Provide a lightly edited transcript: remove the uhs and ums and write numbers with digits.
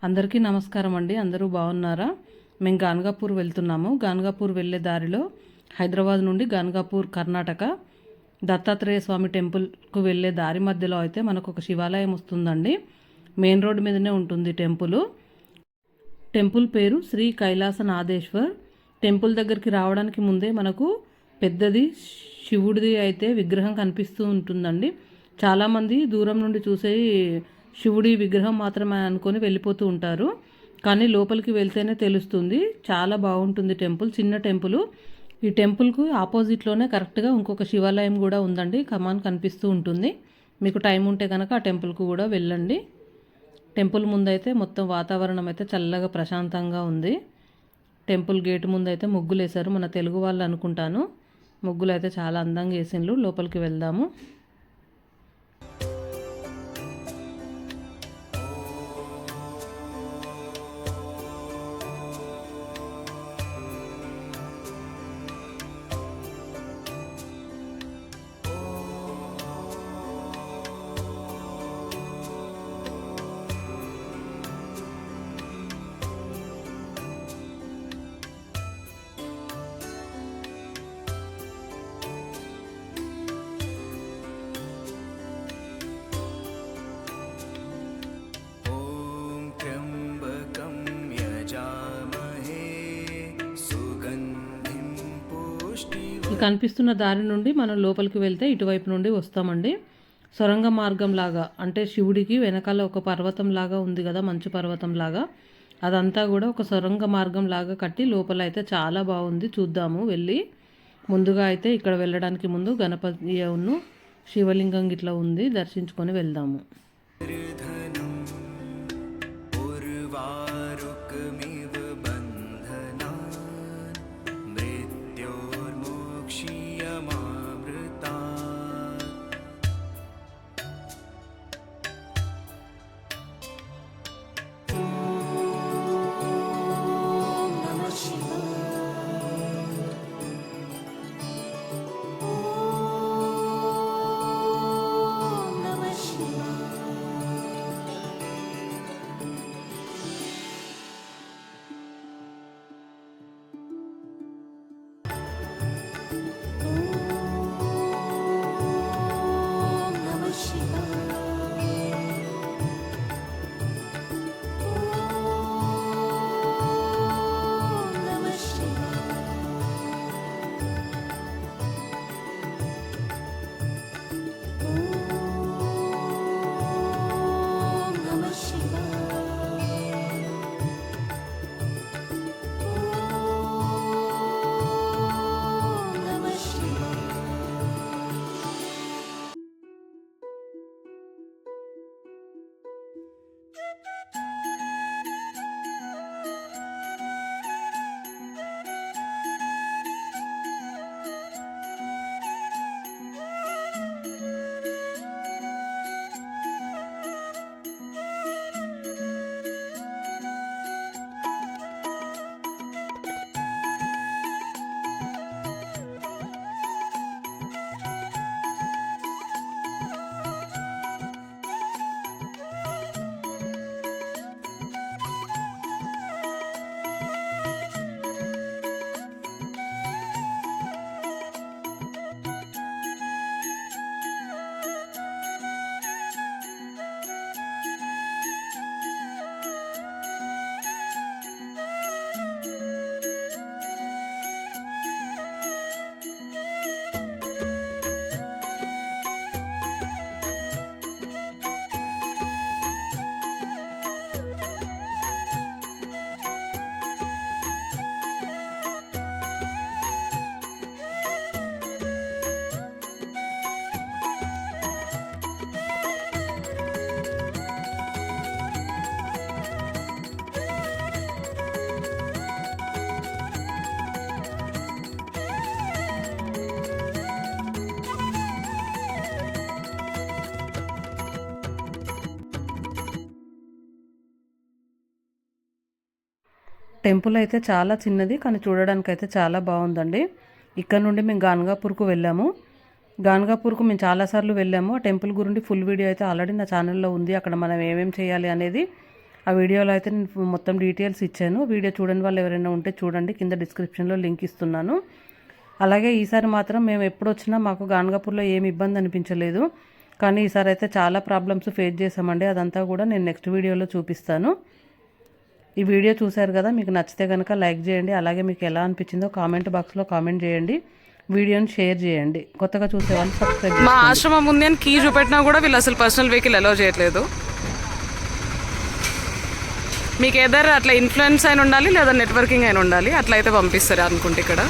అందరికీ నమస్కారం అండి. అందరూ బాగున్నారా? మేము గాన్గాపూర్ వెళ్తున్నాము. గాన్గాపూర్ వెళ్ళే దారిలో హైదరాబాద్ నుండి గాన్గాపూర్ కర్ణాటక దత్తాత్రేయ స్వామి టెంపుల్కు వెళ్ళే దారి మధ్యలో అయితే మనకు ఒక శివాలయం వస్తుందండి. మెయిన్ రోడ్ మీదనే ఉంటుంది టెంపుల్ పేరు శ్రీ కైలాసనాథేశ్వర్. టెంపుల్ దగ్గరికి రావడానికి ముందే మనకు పెద్దది శివుడిది అయితే విగ్రహం కనిపిస్తూ ఉంటుందండి. చాలామంది దూరం నుండి చూసే శివుడి విగ్రహం మాత్రమే అనుకొని వెళ్ళిపోతూ ఉంటారు. కానీ లోపలికి వెళ్తేనే తెలుస్తుంది. చాలా బాగుంటుంది టెంపుల్, చిన్న టెంపుల్. ఈ టెంపుల్కు ఆపోజిట్లోనే కరెక్ట్గా ఇంకొక శివాలయం కూడా ఉందండి. కమాన్ కనిపిస్తూ ఉంటుంది. మీకు టైం ఉంటే కనుక ఆ టెంపుల్కు కూడా వెళ్ళండి. టెంపుల్ ముందైతే మొత్తం వాతావరణం అయితే చల్లగా ప్రశాంతంగా ఉంది. టెంపుల్ గేట్ ముందైతే ముగ్గులు వేశారు. మన తెలుగు వాళ్ళు అనుకుంటాను. ముగ్గులు అయితే చాలా అందంగా వేసిండ్రు. లోపలికి వెళ్దాము. కనిపిస్తున్న దారి నుండి మనం లోపలికి వెళ్తే ఇటువైపు నుండి వస్తామండి. సొరంగ మార్గం లాగా, అంటే శివుడికి వెనకాల ఒక పర్వతం లాగా ఉంది కదా, మంచు పర్వతం లాగా. అదంతా కూడా ఒక సొరంగ మార్గం లాగా కట్టి లోపల అయితే చాలా బాగుంది. చూద్దాము వెళ్ళి. ముందుగా అయితే ఇక్కడ వెళ్ళడానికి ముందు గణపతి శివలింగం ఇట్లా ఉంది, దర్శించుకొని వెళ్దాము. టెంపుల్ అయితే చాలా చిన్నది, కానీ చూడడానికి అయితే చాలా బాగుందండి. ఇక్కడ నుండి మేము గాన్గాపూర్కు వెళ్ళాము. గాన్గాపూర్కు మేము చాలాసార్లు వెళ్ళాము. ఆ టెంపుల్ గురించి ఫుల్ వీడియో అయితే ఆల్రెడీ నా ఛానల్లో ఉంది. అక్కడ మనం ఏమేమి చేయాలి అనేది ఆ వీడియోలో అయితే నేను మొత్తం డీటెయిల్స్ ఇచ్చాను. వీడియో చూడని వాళ్ళు ఎవరైనా ఉంటే చూడండి, కింద డిస్క్రిప్షన్లో లింక్ ఇస్తున్నాను. అలాగే ఈసారి మాత్రం మేము ఎప్పుడు వచ్చినా మాకు గాన్గాపూర్లో ఏమి ఇబ్బంది అనిపించలేదు. కానీ ఈసారి అయితే చాలా ప్రాబ్లమ్స్ ఫేస్ చేసామండి. అదంతా కూడా నేను నెక్స్ట్ వీడియోలో చూపిస్తాను. ఈ వీడియో చూశారు కదా, మీకు నచ్చితే కనుక లైక్ చేయండి. అలాగే మీకు ఎలా అనిపించిందో కామెంట్ బాక్స్లో కామెంట్ చేయండి. వీడియోని షేర్ చేయండి. కొత్తగా చూసే వాళ్ళు సబ్స్క్రైబ్ చేయండి. మా ఆశ్రమం ఉంది అని కీ చూపెట్టినా కూడా వీళ్ళు అసలు పర్సనల్ వెహికల్ అలౌ చేయట్లేదు. మీకు ఏదైనా అట్లా ఇన్ఫ్లుయెన్స్ అయిన ఉండాలి లేదా నెట్వర్కింగ్ అయిన ఉండాలి, అట్లా అయితే పంపిస్తారు అనుకుంటే ఇక్కడ.